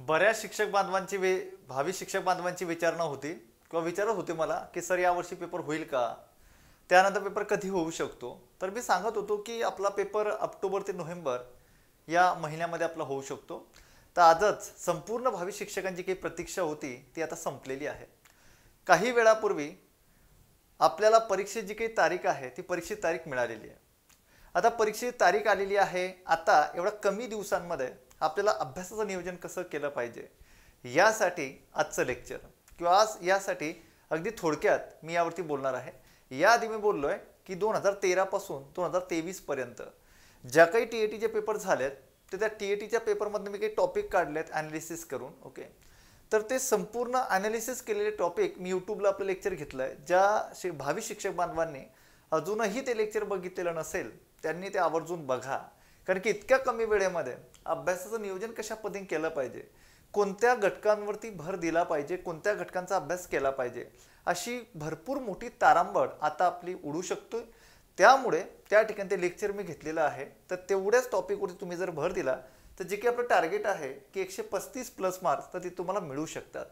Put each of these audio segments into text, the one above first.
बऱ्याच शिक्षक बांधवांची भावी शिक्षक बांधवांची विचारणा होती किंवा विचारत होते मला की सर यावर्षी पेपर होईल का, त्यानंतर पेपर कधी होऊ शकतो. तर मी सांगत होतो की आपला पेपर ऑक्टोबर ते नोव्हेंबर या महिन्यामध्ये आपला होऊ शकतो. तर आजच संपूर्ण भावी शिक्षकांची काही प्रतीक्षा होती ती आता संपलेली आहे. काही वेळापूर्वी आपल्याला परीक्षेची जी काही तारीख आहे ती परीक्षेची तारीख मिळालेली आहे. आता परीक्षेची तारीख आलेली आहे. आता एवढ्या कमी दिवसांमध्ये आपल्याला अभ्यासाचं नियोजन कसं केलं पाहिजे यासाठी आजचं लेक्चर किंवा आज यासाठी अगदी थोडक्यात मी यावरती बोलणार आहे. याआधी मी बोललोय की 2013 पासून 2023 पर्यंत ज्या काही टीएटीचे पेपर झालेत तर त्या टीएटीच्या पेपरमधून मी काही टॉपिक काढलेत ॲनालिसिस करून. ओके, तर ते संपूर्ण ॲनालिसिस केलेले टॉपिक मी यूट्यूबला आपलं लेक्चर घेतलंय. ज्या भावी शिक्षक बांधवांनी अजूनही ते लेक्चर बघितलेलं नसेल त्यांनी ते आवर्जून बघा. कारण की इतक्या कमी वेळेमध्ये अभ्यासाचं नियोजन कशा पद्धतीने केलं पाहिजे, कोणत्या घटकांवरती भर दिला पाहिजे, कोणत्या घटकांचा अभ्यास केला पाहिजे, अशी भरपूर मोठी तारांबळ आता आपली उडू शकतोय. त्यामुळे त्या ठिकाणी ते लेक्चर मी घेतलेलं आहे. तर तेवढ्याच टॉपिकवरती तुम्ही जर भर दिला तर जे काही आपलं टार्गेट आहे की 135 प्लस मार्क्स तर ते तुम्हाला मिळू शकतात.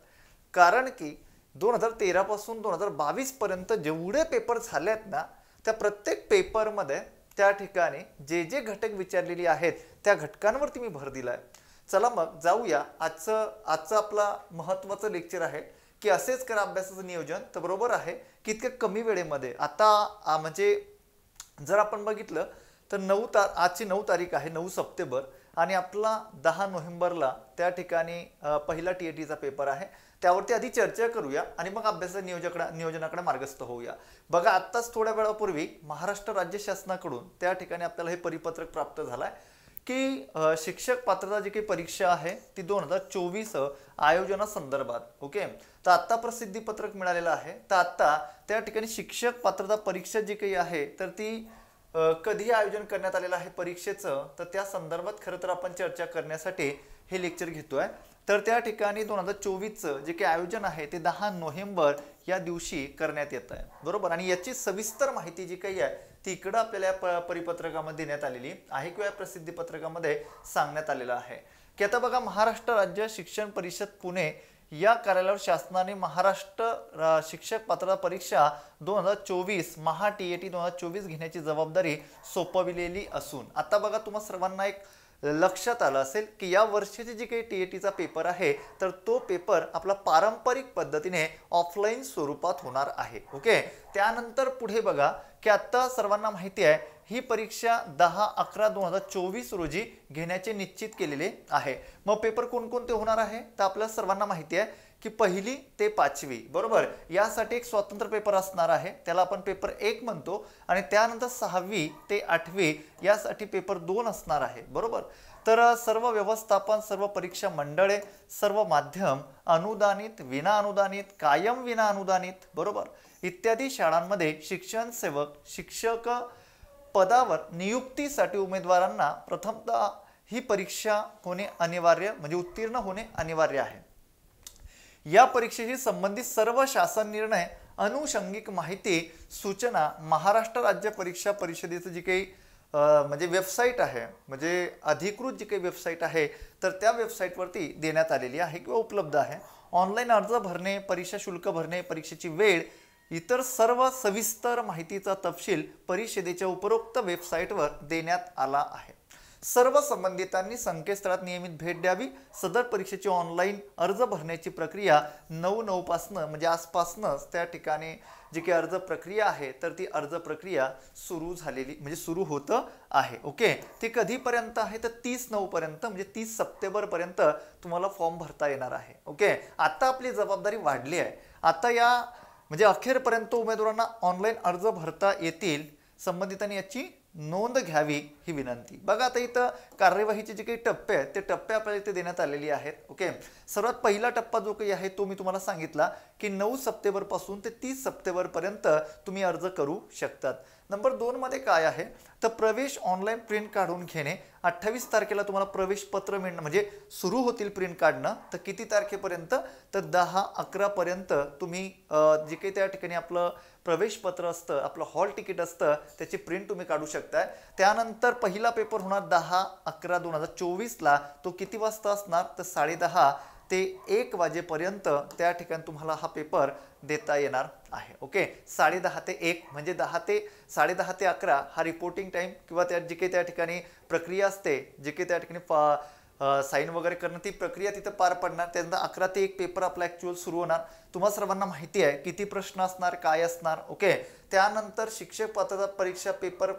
कारण की 2013 पासून 2022 पर्यंत जेवढे पेपर झाले आहेत ना त्या प्रत्येक पेपरमध्ये त्या ठिकाणी जे जे घटक विचारलेले आहेत त्या घटकांवरती मी भर दिलाय. चला मग जाऊया. आजचं आपला महत्त्वाचं लेक्चर आहे की असेच करा अभ्यासाचं नियोजन. तर बरोबर आहे की इतक्या कमी वेळेमध्ये आता म्हणजे जर आपण बघितलं तर आजची 9 तारीख आहे, 9 सप्टेंबर, आणि आपला 10 नोव्हेंबरला त्या ठिकाणी पहिला टीएटीचा पेपर आहे. त्यावरती आधी चर्चा करूया आणि मग अभ्यासाच्या नियोजनाकडे मार्गस्थ होऊया. बघा, आत्ताच थोड्या वेळापूर्वी महाराष्ट्र राज्य शासनाकडून त्या ठिकाणी आपल्याला हे परिपत्रक प्राप्त झालंय की शिक्षक पात्रता जी काही परीक्षा आहे ती 2024 आयोजनासंदर्भात. ओके, तर आत्ता प्रसिद्धी पत्रक मिळालेलं आहे. तर आत्ता त्या ठिकाणी शिक्षक पात्रता परीक्षा जी काही आहे तर ती कधी आयोजन करण्यात आलेलं आहे परीक्षेचं, तर त्या संदर्भात खरं तर आपण चर्चा करण्यासाठी हे लेक्चर घेतोय. तर त्या ठिकाणी 2024चं जे काही आयोजन आहे ते 10 नोव्हेंबर या दिवशी करण्यात येत आहे. बरोबर, आणि याची सविस्तर माहिती जी काही आहे ती इकडं आपल्याला या परिपत्रकामध्ये देण्यात आलेली आहे किंवा या प्रसिद्धी पत्रकामध्ये सांगण्यात आलेलं आहे की आता बघा, महाराष्ट्र राज्य शिक्षण परिषद पुणे या कार्यालयावर शासनाने महाराष्ट्र शिक्षक पात्रता परीक्षा 2024 महा टीएटी 2024 घेण्याची जबाबदारी सोपविलेली असून आता बघा तुम्हा सर्वांना एक लक्षात आलं असेल की या वर्षाची जी काही टीएटीचा पेपर आहे तर तो पेपर आपला पारंपरिक पद्धतीने ऑफलाईन स्वरूपात होणार आहे. ओके, त्यानंतर पुढे बघा की आता सर्वांना माहिती आहे ही परीक्षा 10/11/2024 रोजी घेण्याचे निश्चित केलेले आहे. मग पेपर कोणकोणते होणार आहे तर आपल्याला सर्वांना माहिती आहे की 1ली ते 5वी. बरोबर, यासाठी एक स्वतंत्र पेपर असणार आहे, त्याला आपण पेपर 1 म्हणतो, आणि त्यानंतर 6वी ते 8वी यासाठी पेपर 2 असणार आहे. बरोबर, तर सर्व व्यवस्थापन, सर्व परीक्षा मंडळे, सर्व माध्यम, अनुदानित, विना अनुदानित, कायम विना अनुदानित, बरोबर, इत्यादी शाळांमध्ये शिक्षण सेवक शिक्षक पदावर नियुक्तीसाठी उमेदवारांना प्रथमतः ही परीक्षा होणे अनिवार्य म्हणजे उत्तीर्ण होणे अनिवार्य आहे. या परीक्षेशी संबंधित सर्व शासन निर्णय, अनुषंगिक माहिती, सूचना महाराष्ट्र राज्य परीक्षा परिषदेचं जी काही म्हणजे वेबसाईट आहे, म्हणजे अधिकृत जी काही वेबसाईट आहे तर त्या वेबसाईटवरती देण्यात आलेली आहे किंवा उपलब्ध आहे. ऑनलाईन अर्ज भरणे, परीक्षा शुल्क भरणे, परीक्षेची वेळ, इतर सर्व सविस्तर माहितीचा तपशील परिषदेच्या उपरोक्त वेबसाईटवर देण्यात आला आहे. सर्व संबंधितांनी संकेतस्थळात नियमित भेट द्यावी. सदर परीक्षेची ऑनलाईन अर्ज भरण्याची प्रक्रिया 9/9 पासनं म्हणजे आजपासनंच त्या ठिकाणी जी काही अर्ज प्रक्रिया आहे तर ती अर्ज प्रक्रिया सुरू होतं आहे. ओके, ते कधीपर्यंत आहे तर 30/9 पर्यंत म्हणजे 30 सप्टेंबर पर्यंत तुम्हाला फॉर्म भरता येणार आहे. ओके, आता आपली जबाबदारी वाढली आहे. आता या म्हणजे अखेरपर्यंत उमेदवारांना ऑनलाईन अर्ज भरता येतील. संबंधितांनी याची नोंद घ्यावी ही विनंती. बघा, आता इथं कार्यवाहीचे जे काही टप्पे आहेत ते टप्पे आपल्याला इथे देण्यात आलेले आहेत. ओके, सर्वात पहिला टप्पा जो काही आहे तो मी तुम्हाला सांगितला की 9 सप्टेंबर पासून ते 30 सप्टेंबर पर्यंत तुम्ही अर्ज करू शकतात. नंबर 2 मध्ये काय आहे तर प्रवेश ऑनलाईन प्रिंट काढून घेणे. 28 तारखेला तुम्हाला प्रवेश पत्र मिळणं म्हणजे सुरू होतील प्रिंट काढणं. तर किती तारखेपर्यंत तर 10-11 पर्यंत तुम्ही जे काही त्या ठिकाणी आपलं प्रवेश पत्र असतं, आपलं हॉल तिकीट असतं, त्याची प्रिंट तुम्ही काढू शकताय. त्यानंतर पहिला पेपर होणार 10-11-2024ला. तो किती वाजता असणार तर 10:30 ते 1 वाजेपर्यंत त्या ठिकाणी तुम्हाला हा पेपर देता येणार आहे. ओके, 10:30 ते 1 म्हणजे 10:30 ते 11 हा रिपोर्टिंग टाइम किंवा त्या जे काही त्या ठिकाणी प्रक्रिया असते, जे काही त्या ठिकाणी साईन वगैरे करणं ती प्रक्रिया तिथं पार पडणार. त्यानंतर 11 ते 1 पेपर आपला ॲक्च्युअल सुरू होणार. तुम्हाला सर्वांना माहिती आहे किती प्रश्न असणार, काय असणार. ओके, त्यानंतर शिक्षक पात्रता परीक्षा पेपर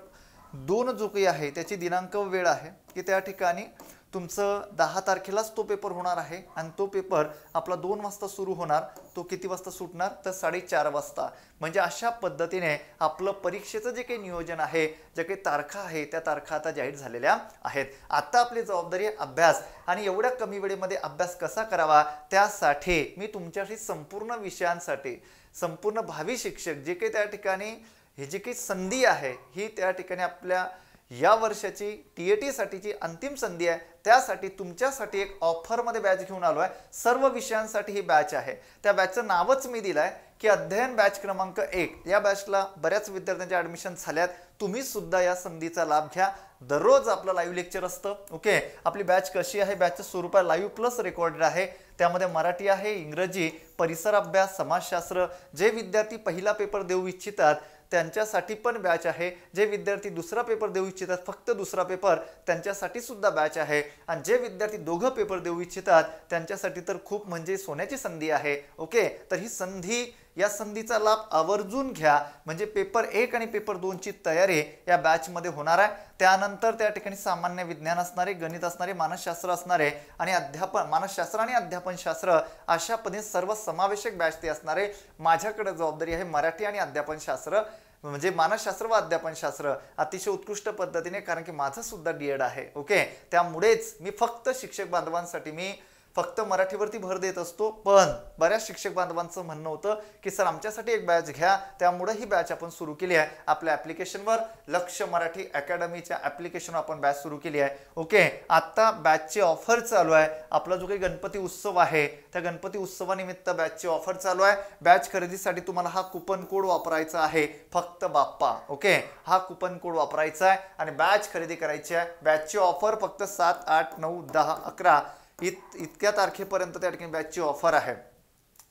2 जो काही आहे त्याची दिनांक वेळ आहे की त्या ठिकाणी तुमचं 10 तारखेलाच तो पेपर होणार आहे आणि तो पेपर आपला 2 वाजता सुरू होणार. तो किती वाजता सुटणार तर 4:30 वाजता. म्हणजे अशा पद्धतीने आपलं परीक्षेचं जे काही नियोजन आहे, ज्या काही तारखा आहे त्या तारखा आता जाहीर झालेल्या आहेत. आता आपली जबाबदारी आहे अभ्यास आणि एवढ्या कमी वेळेमध्ये अभ्यास कसा करावा त्यासाठी मी तुमच्याशी संपूर्ण विषयांसाठी संपूर्ण भावी शिक्षक जे काही त्या ठिकाणी ही जी काही संधी आहे ही त्या ठिकाणी आपल्या या वर्षाची TAT साठीची अंतिम संधी आहे. त्यासाठी तुमच्यासाठी एक ऑफरमध्ये बॅच घेऊन आलो आहे. सर्व विषयांसाठी ही बॅच आहे. त्या बॅचचं नावच मी दिलं आहे की अध्ययन बॅच क्रमांक 1. या बॅचला बऱ्याच विद्यार्थ्यांचे ॲडमिशन झाल्यात. तुम्ही सुद्धा या संधीचा लाभ घ्या. दररोज आपलं लाईव्ह लेक्चर असतं. ओके, आपली बॅच कशी आहे, बॅचचं स्वरूप आहे लाईव्ह प्लस रेकॉर्डेड आहे. त्यामध्ये मराठी आहे, इंग्रजी, परिसर अभ्यास, समाजशास्त्र. जे विद्यार्थी पहिला पेपर देऊ इच्छितात त्यांच्यासाठी पण बॅच आहे. जे विद्यार्थी दुसरा पेपर देऊ इच्छितात फक्त दुसरा पेपर त्यांच्यासाठी सुद्धा बॅच आहे. आणि जे विद्यार्थी दोघं पेपर देऊ इच्छितात त्यांच्यासाठी तर खूप म्हणजे सोन्याची संधी आहे. ओके, तर ही संधी, या संधीचा लाभ आवर्जून घ्या. म्हणजे पेपर 1 आणि पेपर 2 ची तयारी या बॅचमध्ये होणार आहे. त्यानंतर त्या ठिकाणी सामान्य विज्ञान असणारे, गणित असणारे, मानसशास्त्र असणारे आणि अध्यापन, मानसशास्त्र आणि अध्यापनशास्त्र अशा पद्धतीने सर्व समावेशक बॅच ते असणारे. माझ्याकडे जबाबदारी आहे मराठी आणि अध्यापनशास्त्र म्हणजे मानसशास्त्र व अध्यापनशास्त्र अतिशय उत्कृष्ट पद्धतीने, कारण की माझं सुद्धा DED आहे. ओके, त्यामुळेच मी फक्त शिक्षक बांधवांसाठी मी फक्त मराठीवरती भर देत असतो. पण बऱ्याच शिक्षक बांधवांचं म्हणणं होतं की सर आमच्यासाठी एक बॅच घ्या. त्यामुळे ही बॅच आपण सुरू केली आहे. आपल्या ॲप्लिकेशनवर लक्ष मराठी अकॅडमीच्या ॲप्लिकेशनवर आपण बॅच सुरू केली आहे. ओके, आता बॅचची ऑफर चालू आहे. आपला जो काही गणपती उत्सव आहे त्या गणपती उत्सवानिमित्त बॅचची ऑफर चालू आहे. बॅच खरेदीसाठी तुम्हाला हा कुपन कोड वापरायचा आहे, फक्त बाप्पा. ओके, हा कुपन कोड वापरायचा आहे आणि बॅच खरेदी करायची आहे. बॅचची ऑफर फक्त 7, 8, 9, 10, 11 इतक्या तारखेपर्यंत त्या ठिकाणी बॅचची ऑफर आहे.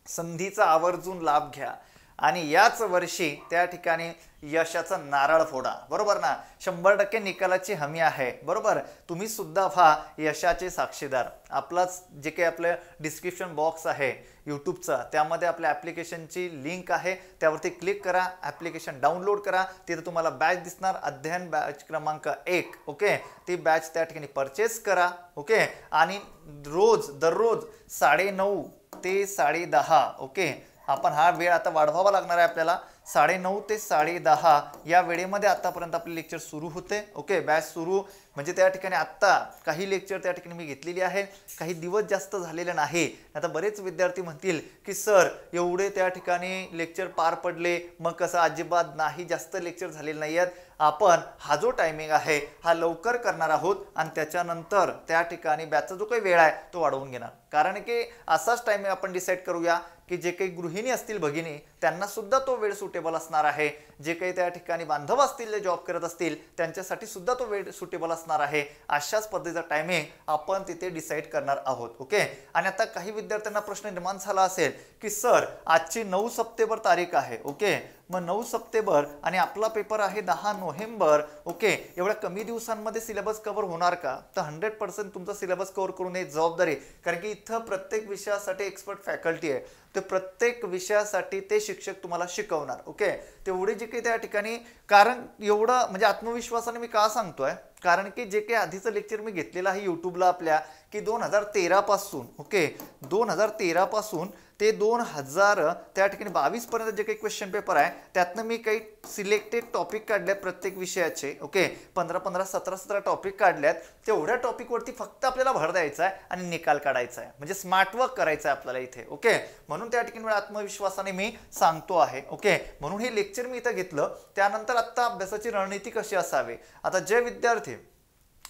संधीचा आवर्जून लाभ घ्या आणि याच वर्षी त्या ठिकाणी यशाचा नारळ फोडा. बरोबर ना, 100% निकालाची हमी आहे. बरोबर, तुम्ही सुद्धा व्हा यशाचे साक्षीदार. आपलाच जे काही आपलं डिस्क्रिप्शन बॉक्स आहे यूट्यूबचा, त्यामध्ये आपल्या ॲप्लिकेशनची लिंक आहे, त्यावरती क्लिक करा, ॲप्लिकेशन डाउनलोड करा. तिथे तुम्हाला बॅच दिसणार, अध्ययन बॅच क्रमांक 1. ओके, ती बॅच त्या ठिकाणी परचेस करा. ओके, आणि दररोज 9:30 ते 10:30. ओके, आपण हा वेळ आता वाढवावा लागणार आहे आपल्याला. 9:30 ते 10:30 या वेळेमध्ये आतापर्यंत आपले लेक्चर सुरू होते. ओके, बॅच सुरू म्हणजे त्या ठिकाणी आत्ता काही लेक्चर त्या ठिकाणी मी घेतलेली आहे. काही दिवस जास्त झालेले नाही. आता बरेच विद्यार्थी म्हणतील की सर एवढे त्या ठिकाणी लेक्चर पार पडले, मग कसं? अजिबात नाही, जास्त लेक्चर झालेले नाही आहेत. आपण हा जो टायमिंग आहे हा लवकर करणार आहोत आणि त्याच्यानंतर त्या ठिकाणी बॅचचा जो काही वेळ आहे तो वाढवून घेणार. कारण की असाच टायमिंग आपण डिसाईड करूया की जे काही गृहिणी असतील भगिनी त्यांना सुद्धा तो वेळ सुटेबल असणार आहे. जे काही त्या ठिकाणी बांधव असतील, जे जॉब करत असतील त्यांच्यासाठी सुद्धा तो वेळ सुटेबल असणार आहे. अशाच पद्धतीचा टायमिंग आपण तिथे डिसाईड करणार आहोत. ओके, आणि आता काही विद्यार्थ्यांना प्रश्न निर्माण झाला असेल की सर आजची 9 सप्टेंबर तारीख आहे. ओके, मग 9 सप्टेंबर आणि आपला पेपर आहे 10 नोव्हेंबर. ओके, एवढ्या कमी दिवसांमध्ये सिलेबस कव्हर होणार का? तर 100% तुमचा सिलेबस कव्हर करून ही जबाबदारी, कारण की इथं प्रत्येक विषयासाठी एक्सपर्ट फॅकल्टी आहे. ते प्रत्येक विषयासाठी ते शिक्षक तुम्हाला शिकवणार. ओके, तेवढे जे काही त्या ठिकाणी, कारण एवढं म्हणजे आत्मविश्वासाने मी का सांगतोय, कारण की जे काही आधीचं लेक्चर मी घेतलेलं आहे यूट्यूबला आपल्या की 2013 पासून, ओके 2013 पासून ते 2000 त्या ठिकाणी 22 पर्यंत जे काही क्वेश्चन पेपर आहे त्यातनं मी काही सिलेक्टेड टॉपिक काढले प्रत्येक विषयाचे. ओके, 15 17 टॉपिक काढल्यात. तेवढ्या टॉपिकवरती फक्त आपल्याला भर द्यायचा आहे आणि निकाल काढायचा आहे, म्हणजे स्मार्ट वर्क करायचं आहे आपल्याला इथे. ओके, म्हणून त्या ठिकाणी मला आत्मविश्वासाने मी सांगतो आहे. ओके, म्हणून हे लेक्चर मी इथं घेतलं. त्यानंतर आता अभ्यासाची रणनीती कशी असावी. आता जे विद्यार्थी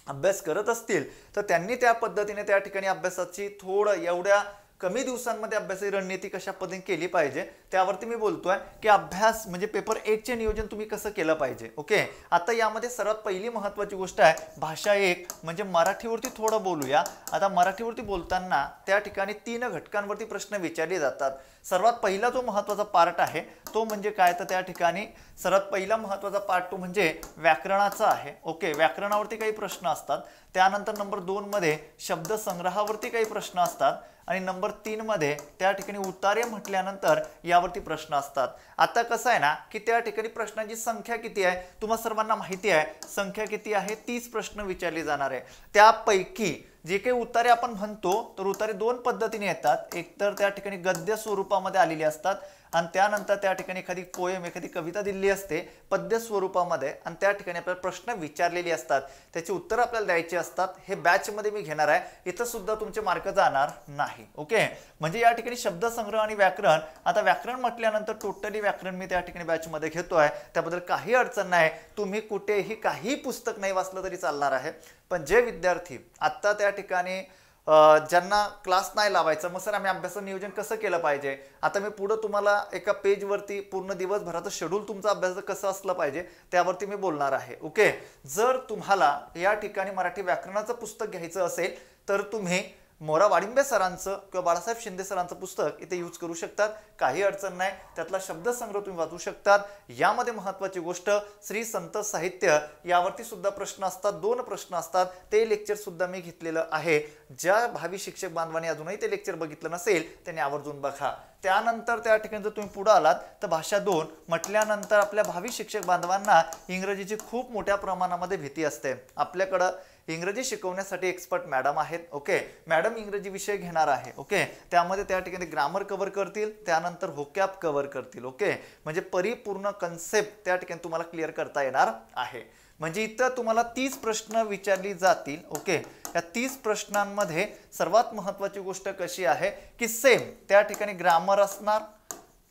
अभ्यास करत असतील तर त्यांनी त्या पद्धतीने त्या ठिकाणी अभ्यासाची थोडं एवढ्या कमी दिवसांमध्ये अभ्यासाची रणनीती कशा पद्धतीने केली पाहिजे त्यावरती मी बोलतोय की अभ्यास म्हणजे पेपर 1 चे नियोजन तुम्ही कसं केलं पाहिजे. ओके, आता यामध्ये सर्वात पहिली महत्त्वाची गोष्ट आहे भाषा 1 म्हणजे मराठीवरती थोडं बोलूया. आता मराठीवरती बोलताना त्या ठिकाणी 3 घटकांवरती प्रश्न विचारले जातात. सर्वात पहिला जो महत्त्वाचा पार्ट आहे तो म्हणजे काय, तर त्या ठिकाणी सर्वात पहिला महत्त्वाचा पार्ट तो म्हणजे व्याकरणाचा आहे. ओके, व्याकरणावरती काही प्रश्न असतात. त्यानंतर नंबर 2 मध्ये शब्दसंग्रहावरती काही प्रश्न असतात आणि नंबर 3 मध्ये त्या ठिकाणी उतारे म्हटल्यानंतर यावरती प्रश्न असतात. आता कसं आहे ना की त्या ठिकाणी प्रश्नांची संख्या किती आहे तुम्हा सर्वांना माहिती आहे. संख्या किती आहे, 30 प्रश्न विचारले जाणार आहे. त्यापैकी जे काही उतारे आपण म्हणतो तर उतारे 2 पद्धतीने येतात. एक तर त्या ठिकाणी गद्य स्वरूपामध्ये आलेली असतात आणि त्यानंतर त्या ठिकाणी एखादी पोएम एखादी कविता दिलेली असते पद्य स्वरूपामध्ये आणि त्या ठिकाणी आपल्याला प्रश्न विचारलेले असतात, त्याची उत्तर आपल्याला द्यायची असतात. हे बॅच मध्ये मी घेणार आहे, इथं सुद्धा तुमचे मार्क जाणार नाही. ओके, म्हणजे या ठिकाणी शब्दसंग्रह आणि व्याकरण. आता व्याकरण म्हटल्यानंतर टोटली व्याकरण मी त्या ठिकाणी बॅच मध्ये घेतोय, त्याबद्दल काही अडचण नाही. तुम्ही कुठेही काही पुस्तक नाही वाचलं तरी चालणार आहे. पण जे विद्यार्थी आता त्या ठिकाणी ज्यांना क्लास नाही लावायचा, मग सर आम्ही अभ्यासाचं नियोजन कसं केलं पाहिजे. आता मी पुढे तुम्हाला एका पेजवरती पूर्ण दिवसभराचं शेड्यूल तुमचं अभ्यासाचं कसं असलं पाहिजे त्यावरती मी बोलणार आहे. ओके, जर तुम्हाला या ठिकाणी मराठी व्याकरणाचं पुस्तक घ्यायचं असेल तर तुम्ही मोरा वाडिंबे सरांचं किंवा बाळासाहेब शिंदे सरांचं पुस्तक इथे यूज करू शकतात, काही अडचण नाही. त्यातला शब्दसंग्रह तुम्ही वाचू शकतात. यामध्ये महत्त्वाची गोष्ट श्री संत साहित्य यावरती सुद्धा प्रश्न असतात, 2 प्रश्न असतात. ते लेक्चर सुद्धा मी घेतलेलं आहे. ज्या भावी शिक्षक बांधवांनी अजूनही ते लेक्चर बघितलं नसेल त्यांनी आवर्जून बघा. त्यानंतर त्या ठिकाणी जर तुम्ही पुढे आलात तर भाषा 2 म्हटल्यानंतर आपल्या भावी शिक्षक बांधवांना इंग्रजीची खूप मोठ्या प्रमाणामध्ये भीती असते. आपल्याकडं इंग्रजी शिकवण्यासाठी एक्सपर्ट मॅडम आहेत. ओके, मॅडम इंग्रजी विषय घेणार आहे. ओके, त्यामध्ये त्या ठिकाणी ग्रामर कव्हर करतील, त्यानंतर व्होकॅब कव्हर करतील. ओके, म्हणजे परिपूर्ण कन्सेप्ट त्या ठिकाणी तुम्हाला क्लिअर करता येणार आहे. म्हणजे इथं तुम्हाला 30 प्रश्न विचारली जातील. ओके, या 30 प्रश्नांमध्ये सर्वात महत्त्वाची गोष्ट कशी आहे की सेम त्या ठिकाणी ग्रामर असणार,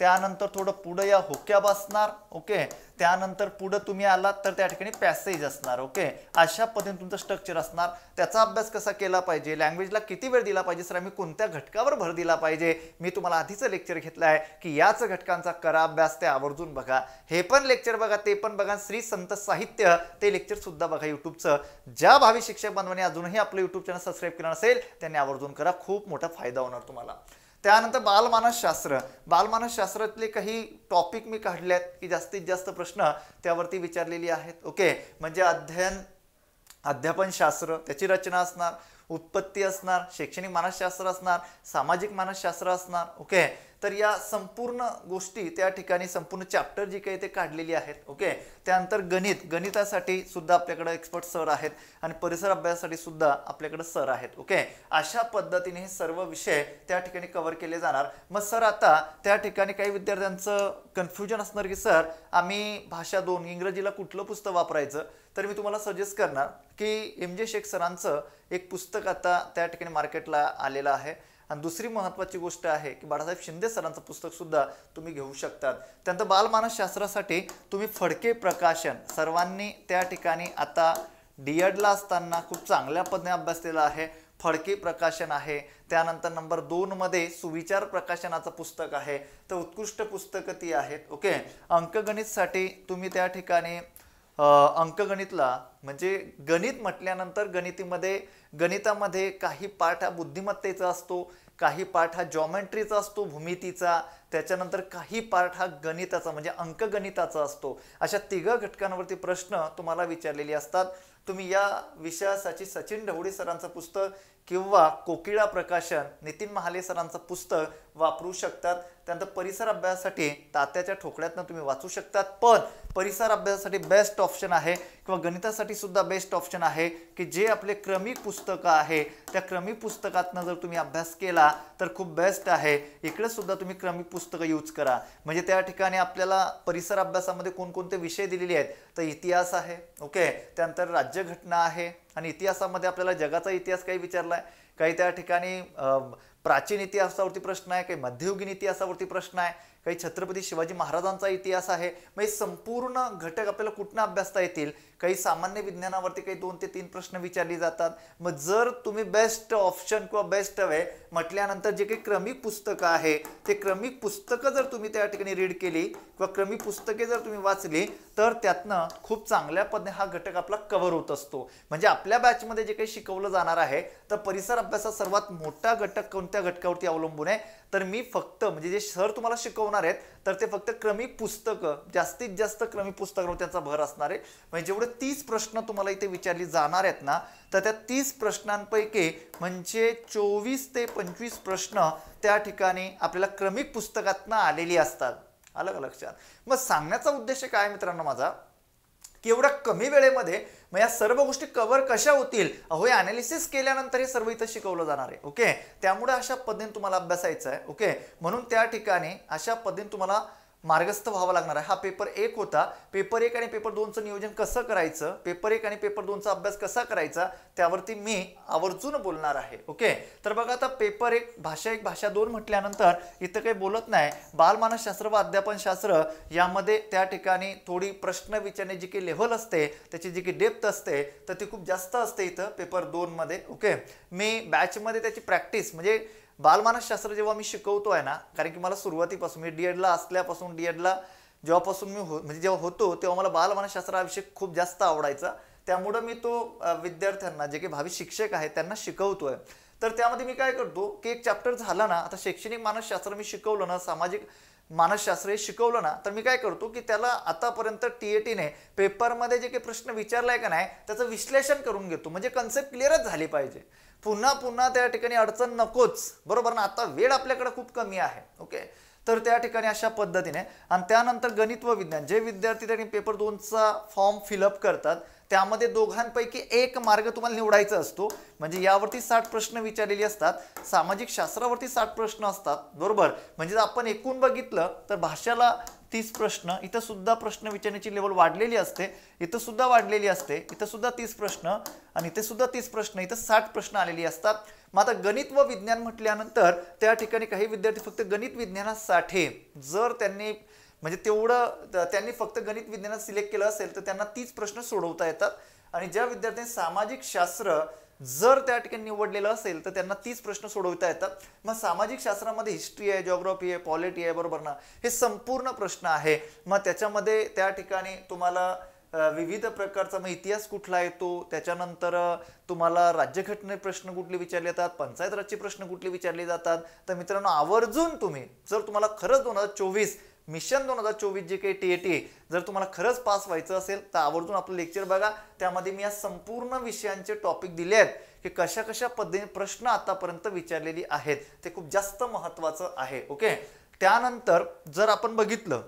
त्यानंतर थोडं पुढे या व्होकॅब असणार. ओके, त्यानंतर पुढे तुम्ही आलात तर त्या ठिकाणी पॅसेज असणार. ओके, अशा पद्धतीने तुमचं स्ट्रक्चर असणार. त्याचा अभ्यास कसा केला पाहिजे, लँग्वेजला किती वेळ दिला पाहिजे, सर आम्ही कोणत्या घटकावर भर दिला पाहिजे, मी तुम्हाला आधीचं लेक्चर घेतलं आहे की याच घटकांचा करा अभ्यास, ते आवर्जून बघा. हे पण लेक्चर बघा, ते पण बघा. श्री संत साहित्य ते लेक्चर सुद्धा बघा यूट्यूबचं. ज्या भावी शिक्षक बांधवांनी अजूनही आपलं यूट्यूब चॅनल सबस्क्राईब केलं नसेल त्यांनी आवर्जून करा, खूप मोठा फायदा होणार तुम्हाला. त्यानंतर बालमानसशास्त्र, बालमानसशास्त्रातले काही टॉपिक मी काढले आहेत की जास्तीत जास्त प्रश्न त्यावरती विचारलेली आहेत. ओके, म्हणजे अध्यापनशास्त्र त्याची रचना असणार, उत्पत्ती असणार, शैक्षणिक मानसशास्त्र असणार, सामाजिक मानसशास्त्र असणार. ओके, तर या संपूर्ण गोष्टी त्या ठिकाणी संपूर्ण चॅप्टर जी काही ते काढलेली आहेत. ओके, त्यानंतर गणितासाठी सुद्धा आपल्याकडे एक्सपर्ट सर आहेत आणि परिसर अभ्यासासाठी सुद्धा आपल्याकडे सर आहेत. ओके, अशा पद्धतीने हे सर्व विषय त्या ठिकाणी कव्हर केले जाणार. मग सर आता त्या ठिकाणी काही विद्यार्थ्यांचं कन्फ्युजन असणार की सर आम्ही भाषा 2 इंग्रजीला कुठलं पुस्तक वापरायचं, तर मी तुम्हाला सजेस्ट करणार की MJ शेख सरांचं एक पुस्तक आता त्या ठिकाणी मार्केटला आलेलं आहे. आणि दुसरी महत्त्वाची गोष्ट आहे की बाळासाहेब शिंदे सरांचं पुस्तक सुद्धा तुम्ही घेऊ शकतात. त्यानंतर बालमानसशास्त्रासाठी तुम्ही फडके प्रकाशन सर्वांनी त्या ठिकाणी आता DED असताना खूप चांगल्या पद्धतीने अभ्यास केला आहे. फडके प्रकाशन आहे. त्यानंतर नंबर 2 मध्ये सुविचार प्रकाशनाचं पुस्तक आहे. तर उत्कृष्ट पुस्तकं ती आहेत. ओके, अंकगणितसाठी तुम्ही त्या ठिकाणी अंकगणितला म्हणजे गणित म्हटल्यानंतर गणितामध्ये काही पाठ हा बुद्धिमत्तेचा असतो, काही पाठ हा जॉमेट्रीचा असतो, भूमितीचा, त्याच्यानंतर काही पार्ट हा गणिताचा म्हणजे अंकगणिताचा असतो. अशा 3 घटकांवरती प्रश्न तुम्हाला विचारलेले असतात. तुम्ही या विषयासाठी सचिन ढवळे सरांचं पुस्तक किंवा कोकिळा प्रकाशन नितीन महाले सरांचं पुस्तक वापरू शकतात. त्यानंतर परिसर अभ्यासासाठी तात्याच्या ठोकळ्यातनं तुम्ही वाचू शकतात, पण परिसर अभ्यासासाठी बेस्ट ऑप्शन आहे किंवा गणितासाठी सुद्धा बेस्ट ऑप्शन आहे की जे आपले क्रमिक पुस्तकं आहे त्या क्रमिक पुस्तकातनं जर तुम्ही अभ्यास केला तर खूप बेस्ट आहे. इकडे सुद्धा तुम्ही क्रमिक पुस्तकं यूज करा. म्हणजे त्या ठिकाणी आपल्याला परिसर अभ्यासामध्ये कोणकोणते विषय दिलेले आहेत, तर इतिहास आहे, ओके, त्यानंतर राज्यघटना आहे आणि इतिहासामध्ये आपल्याला जगाचा इतिहास काही विचारलाय, काही त्या ठिकाणी प्राचीन इतिहासावरती प्रश्न आहे, काही मध्ययुगीन इतिहासावरती प्रश्न आहे, काही छत्रपती शिवाजी महाराजांचा इतिहास आहे. मग हे संपूर्ण घटक आपल्याला कुठनं अभ्यासता येतील. काही सामान्य विज्ञानावरती काही 2 ते 3 प्रश्न विचारले जातात. मग जर तुम्ही बेस्ट ऑप्शन किंवा बेस्ट वे म्हटल्यानंतर जे काही क्रमिक पुस्तकं आहे ते क्रमिक पुस्तकं जर तुम्ही त्या ठिकाणी रीड केली किंवा क्रमिक पुस्तके जर तुम्ही वाचली तर त्यातनं खूप चांगल्या पद्धतीने हा घटक आपला कव्हर होत असतो. म्हणजे आपल्या बॅचमध्ये जे काही शिकवलं जाणार आहे तर परिसर अभ्यासाचा सर्वात मोठा घटक कोणत्या घटकावरती अवलंबून आहे, तर मी फक्त म्हणजे जे सर तुम्हाला शिकवणार आहेत तर ते फक्त क्रमिक पुस्तकं, जास्तीत जास्त क्रमिक पुस्तकांवर त्यांचा भर असणार आहे. म्हणजे जेवढे 30 प्रश्न तुम्हाला इथे विचारले जाणार आहेत ना, तर त्या 30 प्रश्नांपैकी म्हणजे 24 ते 25 प्रश्न त्या ठिकाणी आपल्याला क्रमिक पुस्तकातनं आलेली असतात. आलं का लक्षात? मग सांगण्याचा उद्देश काय मित्रांनो माझा, की एवढ्या कमी वेळेमध्ये मग या सर्व गोष्टी कव्हर कशा होतील, अहो हे अनालिसिस केल्यानंतर हे सर्व इथं शिकवलं जाणार आहे. ओके, त्यामुळे अशा पद्धतीने तुम्हाला अभ्यासायचं आहे. ओके, म्हणून त्या ठिकाणी अशा पद्धतीने तुम्हाला मार्गस्थ व्हावं लागणार आहे. हा पेपर 1 होता. पेपर 1 आणि पेपर 2चं नियोजन कसं करायचं, पेपर 1 आणि पेपर 2चा अभ्यास कसा करायचा त्यावरती मी आवर्जून बोलणार आहे. ओके, तर बघा आता पेपर 1 भाषा 1 भाषा 2 म्हटल्यानंतर इथं काही बोलत नाही. बालमानसशास्त्र व अध्यापनशास्त्र यामध्ये त्या ठिकाणी थोडी प्रश्न विचारण्याची जी काही लेव्हल असते, त्याची जी काही डेप्थ असते तर ती खूप जास्त असते इथं पेपर 2 मध्ये. ओके, मी बॅचमध्ये त्याची प्रॅक्टिस म्हणजे बालमानसशास्त्र जेव्हा मी शिकवतोय ना, कारण की मला सुरुवातीपासून मी डीएडला असल्यापासून डीएडला जेव्हापासून मी म्हणजे जेव्हा होतो तेव्हा मला बालमानसशास्त्र हा विषय खूप जास्त आवडायचा. त्यामुळे मी तो विद्यार्थ्यांना जे काही भावी शिक्षक आहेत त्यांना शिकवतोय. तर त्यामध्ये मी काय करतो की एक चॅप्टर झाला ना, आता शैक्षणिक मानसशास्त्र मी शिकवलं ना, सामाजिक मानसशास्त्र हे शिकवलं ना, तर मी काय करतो की त्याला आतापर्यंत टीएटीने पेपरमध्ये जे काही प्रश्न विचारलाय का नाही त्याचं विश्लेषण करून घेतो. म्हणजे कन्सेप्ट क्लिअरच झाली पाहिजे, पुन्हा पुन्हा त्या ठिकाणी अडचण नकोच, बरोबर ना. आता वेळ आपल्याकडे खूप कमी आहे. ओके, तर त्या ठिकाणी अशा पद्धतीने आणि त्यानंतर गणित व विज्ञान जे विद्यार्थी त्यांनी पेपर 2चा फॉर्म फिलअप करतात त्यामध्ये दोघांपैकी एक मार्ग तुम्हाला निवडायचा असतो. म्हणजे यावरती 60 प्रश्न विचारलेले असतात, सामाजिक शास्त्रावरती 60 प्रश्न असतात, बरोबर. म्हणजे आपण एकूण बघितलं तर भाषेला 30 प्रश्न, इथं सुद्धा प्रश्न विचारण्याची लेवल वाढलेली असते, इथं सुद्धा वाढलेली असते, इथं सुद्धा 30 प्रश्न आणि इथे सुद्धा 30 प्रश्न, इथं 60 प्रश्न आलेली असतात. मग आता गणित व विज्ञान म्हटल्यानंतर त्या ठिकाणी काही विद्यार्थी फक्त गणित विज्ञानासाठी जर त्यांनी म्हणजे तेवढं त्यांनी फक्त गणित विज्ञानात सिलेक्ट केलं असेल तर त्यांना 30 प्रश्न सोडवता येतात. आणि ज्या विद्यार्थ्यांनी सामाजिक शास्त्र जर त्या ठिकाणी निवडलेलं असेल तर त्यांना 30 प्रश्न सोडवता येतात. मग सामाजिक शास्त्रामध्ये हिस्ट्री आहे, जिओग्राफी आहे, पॉलिटी आहे, बरोबर ना, हे संपूर्ण प्रश्न आहे. मग त्याच्यामध्ये त्या ठिकाणी तुम्हाला विविध प्रकारचा मग इतिहास कुठला येतो, त्याच्यानंतर तुम्हाला राज्यघटने प्रश्न कुठले विचारले जातात, पंचायत राजचे प्रश्न कुठले विचारले जातात. तर मित्रांनो आवर्जून तुम्ही जर तुम्हाला खरंच 2024 मिशन 2024 जे काही टीएटी जर तुम्हाला खरंच पास व्हायचं असेल तर आवर्जून आपलं लेक्चर बघा. त्यामध्ये मी या संपूर्ण विषयांचे टॉपिक दिले आहेत की कशा कशा पद्धतीने प्रश्न आतापर्यंत विचारलेली आहेत, ते खूप जास्त महत्त्वाचं आहे. ओके, त्यानंतर जर आपण बघितलं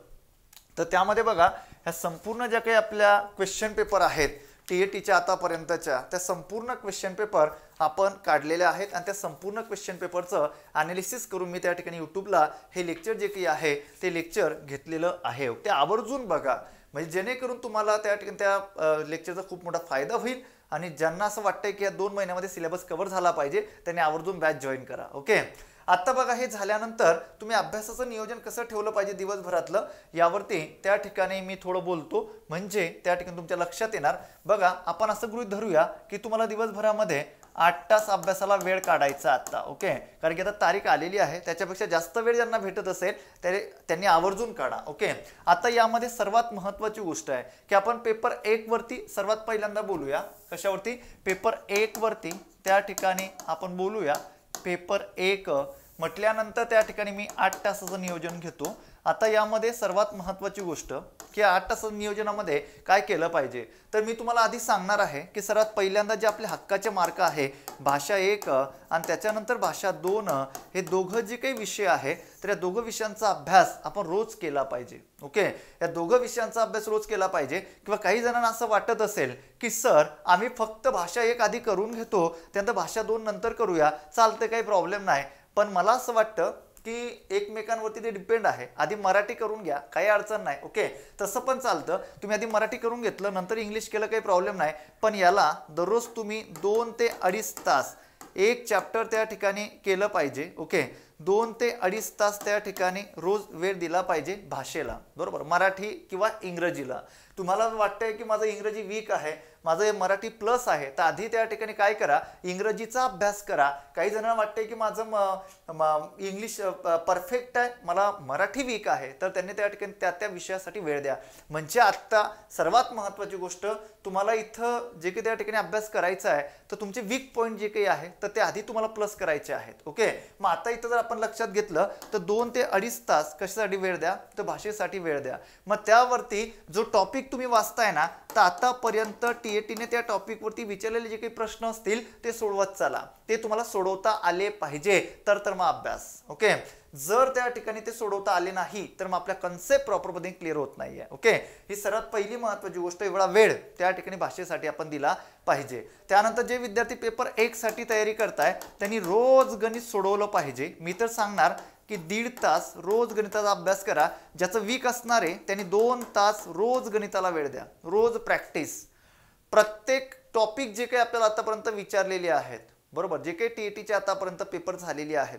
तर त्यामध्ये बघा ह्या संपूर्ण ज्या काही आपल्या क्वेश्चन पेपर आहेत टीएटीच्या आतापर्यंतच्या त्या संपूर्ण क्वेश्चन पेपर आपण काढलेले आहेत आणि त्या संपूर्ण क्वेश्चन पेपरचं ॲनालिसिस करून मी त्या ठिकाणी यूट्यूबला हे लेक्चर जे काही आहे ते लेक्चर घेतलेलं आहे. ते आवर्जून बघा म्हणजे जेणेकरून तुम्हाला त्या ठिकाणी त्या लेक्चरचा खूप मोठा फायदा होईल. आणि ज्यांना असं वाटतंय की या 2 महिन्यामध्ये सिलेबस कव्हर झाला पाहिजे त्यांनी आवर्जून बॅच जॉईन करा. ओके, आता बघा हे झाल्यानंतर तुम्ही अभ्यासाचं नियोजन कसं ठेवलं पाहिजे दिवसभरातलं यावरती त्या ठिकाणी मी थोडं बोलतो म्हणजे त्या ठिकाणी तुमच्या लक्षात येणार. बघा आपण असं गृहीत धरूया की तुम्हाला दिवसभरामध्ये 8 तास अभ्यासाला वेळ काढायचा आता. ओके, कारण की आता तारीख आलेली आहे, त्याच्यापेक्षा जास्त वेळ ज्यांना भेटत असेल त्यांनी आवर्जून काढा. ओके, आता यामध्ये सर्वात महत्त्वाची गोष्ट आहे की आपण पेपर 1 वरती सर्वात पहिल्यांदा बोलूया. कशावरती? पेपर 1 वरती त्या ठिकाणी आपण बोलूया. पेपर 1 म्हटल्यानंतर त्या ठिकाणी मी 8 तासाचं नियोजन घेतो. आता यामध्ये सर्वात महत्त्वाची गोष्ट की 8 तासाच्या नियोजनामध्ये काय केलं पाहिजे. तर मी तुम्हाला आधी सांगणार आहे की सर्वात पहिल्यांदा जे आपले हक्काचे मार्क आहे भाषा 1 आणि त्याच्यानंतर भाषा 2 हे दोघं जे काही विषय आहे तर या दोघं विषयांचा अभ्यास आपण रोज केला पाहिजे. ओके, या दोघं विषयांचा अभ्यास रोज केला पाहिजे. किंवा काही जणांना असं वाटत असेल की सर आम्ही फक्त भाषा 1 आधी करून घेतो त्यानंतर भाषा 2 नंतर करूया, चालतं, काही प्रॉब्लेम नाही. पण मला असं वाटतं की एकमेकांवरती ते डिपेंड आहे. आधी मराठी करून घ्या, काही अडचण नाही. ओके, तसं पण चालतं. तुम्ही आधी मराठी करून घेतलं नंतर इंग्लिश केलं, काही प्रॉब्लेम नाही. पण याला दररोज तुम्ही 2 ते 2.5 तास एक चॅप्टर त्या ठिकाणी केलं पाहिजे. ओके, 2 ते 2.5 तास त्या ठिकाणी रोज वेळ दिला पाहिजे भाषेला, बरोबर, मराठी किंवा इंग्रजीला. तुम्हाला वाटतंय की माझं इंग्रजी वीक आहे, माझं मराठी प्लस आहे, तर आधी त्या ठिकाणी काय करा, इंग्रजीचा अभ्यास करा. काही जणांना वाटतंय की माझं इंग्लिश परफेक्ट आहे, मला मराठी वीक आहे, तर त्यांनी त्या ठिकाणी त्या विषयासाठी वेळ द्या. म्हणजे आत्ता सर्वात महत्त्वाची गोष्ट, तुम्हाला इथं जे काही त्या ठिकाणी अभ्यास करायचा आहे तर तुमचे वीक पॉईंट जे काही आहे तर ते आधी तुम्हाला प्लस करायचे आहेत. ओके, मग आता इथं जर आपण लक्षात घेतलं तर 2 ते 2.5 तास कशासाठी वेळ द्या, तर भाषेसाठी वेळ द्या. मग त्यावरती जो टॉपिक तुम्ही वाचताय ना, तर आतापर्यंत टीएटीने त्या टॉपिकवरती विचारलेले जे काही प्रश्न असतील ते सोडवत चला. ते तुम्हाला सोडवता आले पाहिजे तर मग अभ्यास. ओके, जर त्या ठिकाणी ते सोडवता आले नाही तर मग आपल्या कन्सेप्ट प्रॉपर पद्धतीने क्लिअर होत नाहीये. ओके, ही सर्वात पहिली महत्त्वाची गोष्ट, एवढा वेळ त्या ठिकाणी भाषेसाठी आपण दिला पाहिजे. त्यानंतर जे विद्यार्थी पेपर 1 साठी तयारी करताय त्यांनी रोज गणित सोडवलं पाहिजे. मी तर सांगणार की 1.5 तास रोज गणिताचा अभ्यास करा. ज्याचं वीक असणार आहे त्यांनी 2 तास रोज गणिताला वेळ द्या. रोज प्रॅक्टिस. प्रत्येक टॉपिक जे काही आपल्याला आतापर्यंत विचारलेले आहेत, बरोबर, जे काही टीएटीचे आतापर्यंत पेपर झालेले आहेत,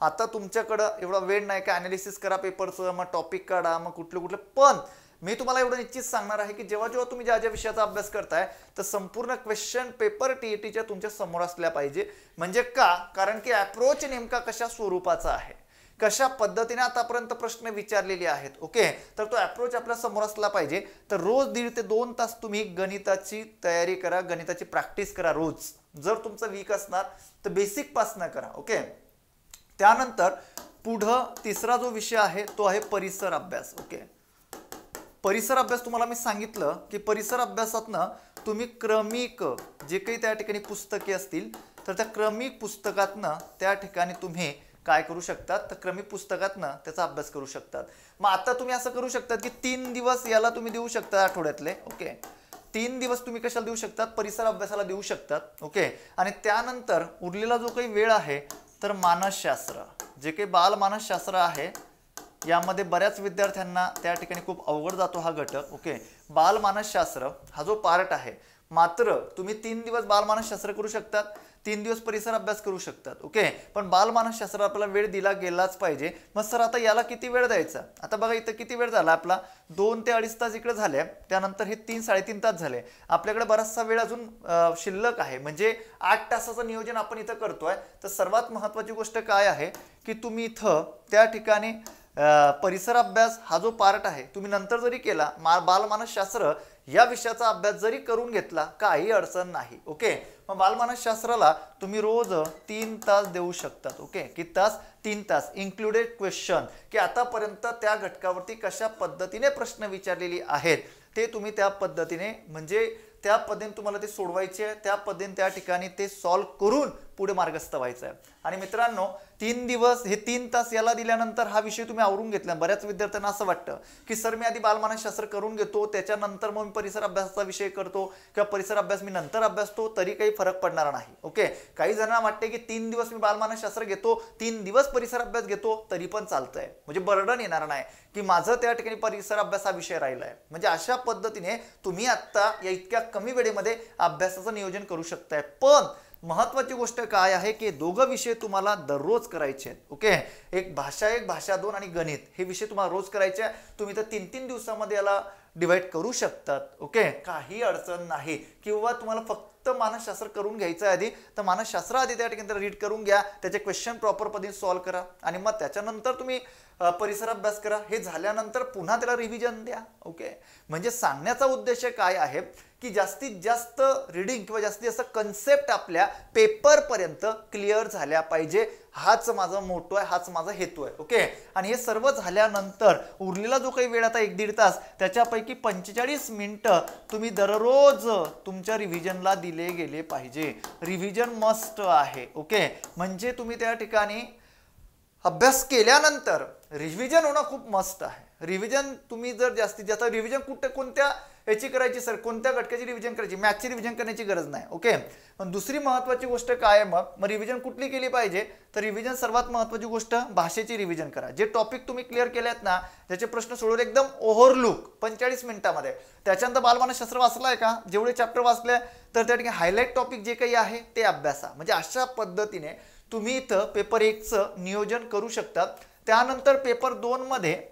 आता तुमच्याकडं एवढा वेळ नाही का ॲनालिसिस करा पेपरचं, मग टॉपिक काढा, मग कुठलं. पण मी तुम्हाला एवढं निश्चित सांगणार आहे की जेव्हा जेव्हा तुम्ही ज्या ज्या विषयाचा अभ्यास करताय तर संपूर्ण क्वेश्चन पेपर टीएटीच्या तुमच्या समोर असल्या पाहिजे. म्हणजे का, कारण की अप्रोच नेमका कशा स्वरूपाचा आहे, कशा पद्धतीने आतापर्यंत प्रश्न विचारलेले आहेत. ओके, तर तो अप्रोच आपल्या समोर असला पाहिजे. तर रोज 1.5 ते 2 तास तुम्ही गणिताची तयारी करा, गणिताची प्रॅक्टिस करा रोज. जर तुमचं वीक असणार तर बेसिक पासून करा. ओके, त्यानंतर पुढं तिसरा जो विषय आहे तो आहे परिसर अभ्यास. ओके, परिसर अभ्यास तुम्हाला मी सांगितलं की परिसर अभ्यासातनं तुम्ही क्रमिक जे काही त्या ठिकाणी पुस्तके असतील तर त्या क्रमिक पुस्तकातनं त्या ठिकाणी तुम्ही काय करू शकतात, तर क्रमिक पुस्तकातनं त्याचा अभ्यास करू शकतात. मग आता तुम्ही असं करू शकतात की 3 दिवस याला तुम्ही देऊ शकता आठवड्यातले. ओके, 3 दिवस तुम्ही कशाला देऊ शकतात, परिसर अभ्यासाला देऊ शकतात. ओके, आणि त्यानंतर उरलेला जो काही वेळ आहे तर मानसशास्त्र, जे काही बालमानसशास्त्र आहे, यामध्ये बऱ्याच विद्यार्थ्यांना त्या ठिकाणी खूप अवघड जातो हा घटक. ओके, बालमानसशास्त्र हा जो पार्ट आहे, मात्र तुम्ही 3 दिवस बालमानसशास्त्र करू शकतात, 3 दिवस परिसर अभ्यास करू शकतात. ओके, पण बालमानसशास्त्र आपल्याला वेळ दिला गेलाच पाहिजे. मग सर आता याला किती वेळ द्यायचा, आता बघा इथं किती वेळ झाला आपला, 2 ते 2.5 तास इकडे झाले, त्यानंतर हे 3-3.5 तास झाले. आपल्याकडे बराचसा वेळ अजून शिल्लक आहे, म्हणजे 8 तासाचं नियोजन आपण इथं करतोय. तर सर्वात महत्त्वाची गोष्ट काय आहे की तुम्ही इथं त्या ठिकाणी परिसर अभ्यास हा जो पार्ट आहे तुम्ही नंतर जरी केला, बालमानसशास्त्र या विषयाचा अभ्यास जरी करून घेतला काही अडचण नाही. ओके, मग बालमानसशास्त्राला तुम्ही रोज 3 तास देऊ शकतात. ओके, किती तास, 3 तास, इन्क्लुडेड क्वेश्चन, की आतापर्यंत त्या घटकावरती कशा पद्धतीने प्रश्न विचारलेले आहेत ते तुम्ही त्या पद्धतीने, म्हणजे त्या पद्धतीने तुम्हाला ते सोडवायचे आहे, त्या पद्धतीने त्या ठिकाणी ते सॉल्व करून पुढे मार्गस्थ व्हायचं आहे. आणि मित्रांनो 3 दिवस हे 3 तास याला दिल्यानंतर हा विषय तुम्ही आवरून घेतला. बऱ्याच विद्यार्थ्यांना असं वाटतं की सर मी आधी बालमानसशास्त्र करून घेतो त्याच्यानंतर मग मी परिसर अभ्यासाचा विषय करतो किंवा परिसर अभ्यास मी नंतर अभ्यासतो तरी काही फरक पडणार नाही. ओके, काही जणांना वाटते की 3 दिवस मी बालमानसशास्त्र घेतो, 3 दिवस परिसर अभ्यास घेतो तरी पण चालतंय, म्हणजे बर्डन येणार नाही की माझं त्या ठिकाणी परिसर अभ्यास हा विषय राहिलाय. म्हणजे अशा पद्धतीने तुम्ही आता या इतक्या कमी वेळेमध्ये अभ्यासाचं नियोजन करू शकताय. पण महत्त्वाची गोष्ट काय आहे की दोघं विषय तुम्हाला दररोज करायचे आहेत. ओके, एक भाषा 1, भाषा 2 आणि गणित हे विषय तुम्हाला रोज करायचे आहे. तुम्ही तर 3-3 दिवसामध्ये याला डिवाइड करू शकतात. ओके, काही अडचण नाही. किंवा तुम्हाला फक्त मानसशास्त्र करून घ्यायचं आहे आधी, तर मानसशास्त्र आधी त्या ठिकाणी रीड करून घ्या, त्याचे क्वेश्चन प्रॉपर पद्धतीने सॉल्व्ह करा आणि मग त्याच्यानंतर तुम्ही परिसर अभ्यास करा. हे झाल्यानंतर पुन्हा त्याला रिव्हिजन द्या. ओके, म्हणजे सांगण्याचा उद्देश काय आहे की जास्तीत जास्त रीडिंग किंवा जास्तीत जास्त कन्सेप्ट आपल्या पेपरपर्यंत क्लिअर झाल्या पाहिजे, हाच माझा मोटो आहे, हाच माझा हेतू आहे. ओके. आणि हे सर्व झाल्यानंतर उरलेला जो काही वेळ आता 1-1.5 तास, त्याच्यापैकी 45 मिनिटं तुम्ही दररोज तुमच्या रिव्हिजनला दिले गेले पाहिजे. रिव्हिजन मस्ट आहे. ओके. म्हणजे तुम्ही त्या ठिकाणी अभ्यास केल्यानंतर रिव्हिजन होणं खूप मस्ट आहे. रिव्हिजन तुम्ही जर जास्तीत जास्त रिव्हिजन कोणत्या याची करायची सर, कोणत्या घटकाची रिव्हिजन करायची, मॅथची रिव्हिजन करण्याची गरज नाही. ओके. पण दुसरी महत्त्वाची गोष्ट काय आहे, मग रिव्हिजन कुठली केली पाहिजे, तर रिव्हिजन सर्वात महत्त्वाची गोष्ट भाषेची रिव्हिजन करा. जे टॉपिक तुम्ही क्लिअर केलेत ना, ज्याचे प्रश्न सोडवले एकदम ओव्हरलुक 45 मिनिटामध्ये, त्याच्यानंतर बालमानसशास्त्र वाचलाय का, जेवढे चॅप्टर वाचले तर त्या ठिकाणी हायलाईट टॉपिक जे काही आहे ते अभ्यासा. म्हणजे अशा पद्धतीने तुम्ही इथं पेपर 1चं नियोजन करू शकता. त्यानंतर पेपर 2 मध्ये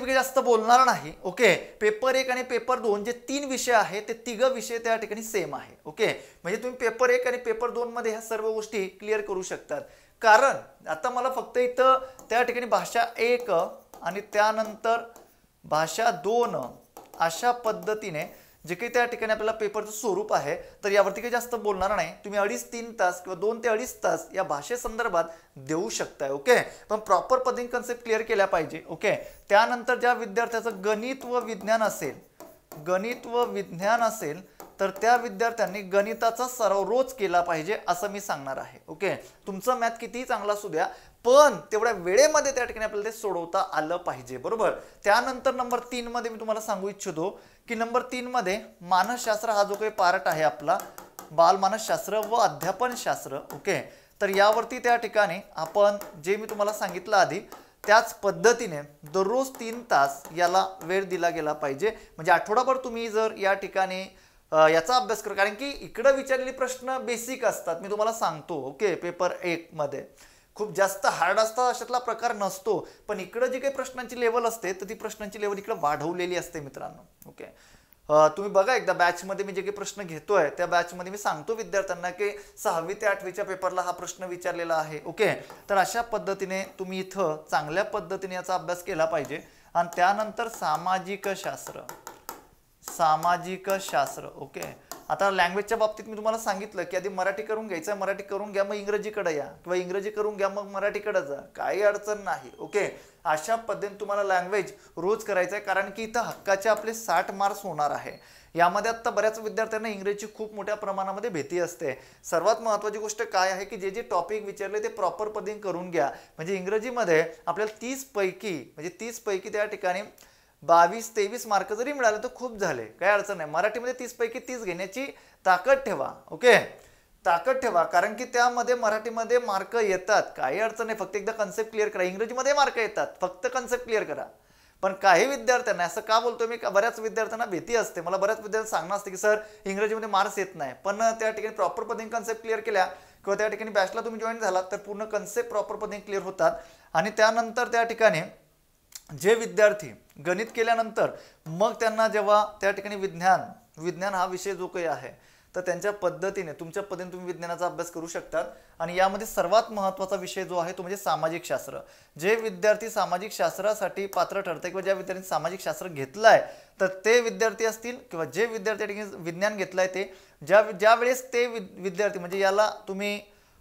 मी जास्त बोलणार नाही. ओके. पेपर 1 आणि पेपर 2 जे 3 विषय आहेत ते तिघं विषय त्या ठिकाणी सेम आहे. ओके. म्हणजे तुम्ही पेपर 1 आणि पेपर 2 मध्ये ह्या सर्व गोष्टी क्लिअर करू शकतात. कारण आता मला फक्त इथं त्या ठिकाणी भाषा 1 आणि त्यानंतर भाषा 2 अशा पद्धतीने जे काही त्या ठिकाणी आपल्याला पेपरचं स्वरूप आहे, तर यावरती काही जास्त बोलणार नाही. तुम्ही 2.5-3 तास किंवा 2 ते 2.5 तास या भाषेसंदर्भात देऊ शकताय. ओके. पण प्रॉपर पद्धतीने कन्सेप्ट क्लिअर केल्या पाहिजे. ओके. त्यानंतर ज्या विद्यार्थ्याचं गणित व विज्ञान असेल तर त्या विद्यार्थ्यांनी गणिताचा सराव रोज केला पाहिजे असं मी सांगणार आहे. ओके. तुमचं मॅथ कितीही चांगला असू द्या, पण तेवढ्या वेळेमध्ये त्या ठिकाणी आपल्याला ते सोडवता आलं पाहिजे. बरोबर. त्यानंतर नंबर 3 मध्ये मी तुम्हाला सांगू इच्छितो की नंबर 3 मध्ये मानसशास्त्र हा जो काही पार्ट आहे आपला, बालमानसशास्त्र व अध्यापनशास्त्र. ओके. तर यावरती त्या ठिकाणी आपण जे मी तुम्हाला सांगितलं आधी त्याच पद्धतीने दररोज 3 तास याला वेळ दिला गेला पाहिजे. म्हणजे आठवडाभर तुम्ही जर या ठिकाणी याचा अभ्यास करा, कारण की इकडे विचारलेले प्रश्न बेसिक असतात, मी तुम्हाला सांगतो. ओके. पेपर 1 मध्ये खूप जास्त हार्ड असतात अशातला प्रकार नसतो, पण इकडे जी काही प्रश्नांची लेवल असते तर ती प्रश्नांची लेवल इकडे वाढवलेली असते मित्रांनो. ओके. तुम्ही बघा एकदा बॅचमध्ये मी जे काही प्रश्न घेतोय त्या बॅचमध्ये मी सांगतो विद्यार्थ्यांना की 6वी ते 8वीच्या पेपरला हा प्रश्न विचारलेला आहे. ओके. तर अशा पद्धतीने तुम्ही इथं चांगल्या पद्धतीने याचा अभ्यास केला पाहिजे. आणि त्यानंतर सामाजिक शास्त्र. ओके. आता लँग्वेजच्या बाबतीत मी तुम्हाला सांगितलं की आधी मराठी करून घ्यायचं, मराठी करून घ्या, मग इंग्रजीकडे या, किंवा इंग्रजी करून घ्या मग मराठीकडे जा, काही अडचण नाही. ओके. अशा पद्धतीने तुम्हाला लँग्वेज रोज करायचं आहे, कारण की इथं हक्काचे आपले 60 मार्क्स होणार आहे. यामध्ये आता बऱ्याच विद्यार्थ्यांना इंग्रजीची खूप मोठ्या प्रमाणामध्ये भीती असते. सर्वात महत्त्वाची गोष्ट काय आहे की जे टॉपिक विचारले ते प्रॉपर पद्धतीने करून घ्या. म्हणजे इंग्रजीमध्ये आपल्याला 30 पैकी त्या ठिकाणी 22-23 मार्क जरी मिळाले तर खूप झाले, काही अडचण नाही. मराठीमध्ये 30 पैकी 30 घेण्याची ताकद ठेवा. ओके. ताकद ठेवा, कारण की त्यामध्ये मराठीमध्ये मार्क येतात, काही अडचण नाही. फक्त एकदा कन्सेप्ट क्लिअर करा. इंग्रजीमध्ये मार्क येतात, फक्त कन्सेप्ट क्लिअर करा. पण काही विद्यार्थ्यांना असं का बोलतोय मी, बऱ्याच विद्यार्थ्यांना भीती असते. मला बऱ्याच विद्यार्थ्यांना सांगणं असते की सर इंग्रजीमध्ये मार्क्स येत नाही, पण त्या ठिकाणी प्रॉपर पद्धतीने कन्सेप्ट क्लिअर केल्या किंवा त्या ठिकाणी बॅचला तुम्ही जॉईन झालात तर पूर्ण कन्सेप्ट प्रॉपर पद्धतीने क्लिअर होतात. आणि त्यानंतर त्या ठिकाणी जे विद्यार्थी गणित केल्यानंतर मग त्यांना जेव्हा त्या ठिकाणी विज्ञान हा विषय जो काही आहे तर त्यांच्या पद्धतीने तुमच्या पद्धतीने तुम्ही विज्ञानाचा अभ्यास करू शकतात. आणि यामध्ये सर्वात महत्त्वाचा विषय जो आहे तो म्हणजे सामाजिक शास्त्र. जे विद्यार्थी सामाजिक शास्त्रासाठी पात्र ठरते किंवा ज्या विद्यार्थ्यांनी सामाजिक शास्त्र घेतलाय तर ते विद्यार्थी असतील किंवा जे विद्यार्थी विज्ञान घेतलाय ते ज्या वेळेस ते विद्यार्थी म्हणजे याला तुम्ही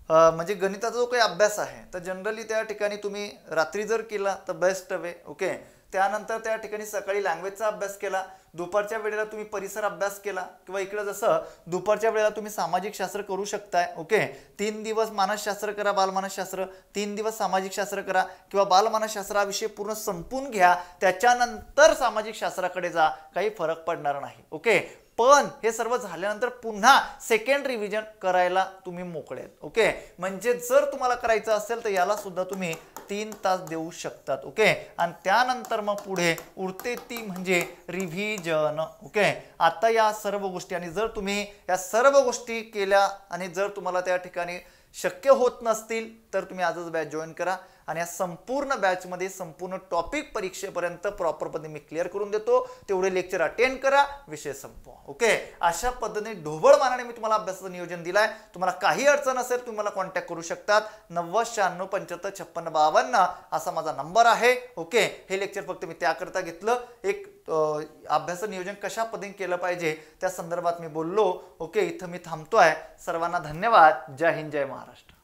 म्हणजे गणिताचा जो काही अभ्यास आहे तर जनरली त्या ठिकाणी तुम्ही रात्री जर केला तर बेस्ट वे. ओके. त्यानंतर त्या ठिकाणी सकाळी लँग्वेजचा अभ्यास केला, दुपारच्या वेळेला तुम्ही परिसर अभ्यास केला, किंवा इकडे जसं दुपारच्या वेळेला तुम्ही सामाजिक शास्त्र करू शकताय. ओके. 3 दिवस मानसशास्त्र करा, बालमानसशास्त्र, 3 दिवस सामाजिक शास्त्र करा, किंवा बालमानसशास्त्र हा विषय पूर्ण संपून घ्या, त्याच्यानंतर सामाजिक शास्त्राकडे जा, काही फरक पडणार नाही. ओके. पण हे सर्व झाल्यानंतर पुन्हा सेकंड रिव्हिजन करायला तुम्ही मोकळे आहेत. ओके. म्हणजे जर तुम्हाला करायचं असेल तर याला सुद्धा तुम्ही 3 तास देऊ शकतात. ओके. आणि त्यानंतर मग पुढे उरते ती म्हणजे रिव्हिजन. ओके. आता या सर्व गोष्टी, आणि जर तुम्ही या सर्व गोष्टी केल्या आणि जर तुम्हाला त्या ठिकाणी शक्य होत नसतील तर तुम्ही आजच बॅच जॉईन करा आणि या संपूर्ण बॅचमध्ये संपूर्ण टॉपिक परीक्षेपर्यंत प्रॉपर पद्धतीने मी क्लिअर करून देतो. तेवढे लेक्चर अटेंड करा, विषय संपवा. ओके, अशा पद्धतीने ढोबळ मानाने मी तुम्हाला अभ्यासाचं नियोजन दिलाय. तुम्हाला काही अडचण असेल तुम्ही मला कॉन्टॅक्ट करू शकतात. 9096955652 असा माझा नंबर आहे. ओके, हे लेक्चर फक्त मी त्याकरता घेतलं, एक अभ्यास नियोजन कशा पद्धतीने केलं पाहिजे त्या संदर्भात मी बोललो. ओके, इथं मी थांबतोय. सर्वांना धन्यवाद. जय हिंद, जय महाराष्ट्र.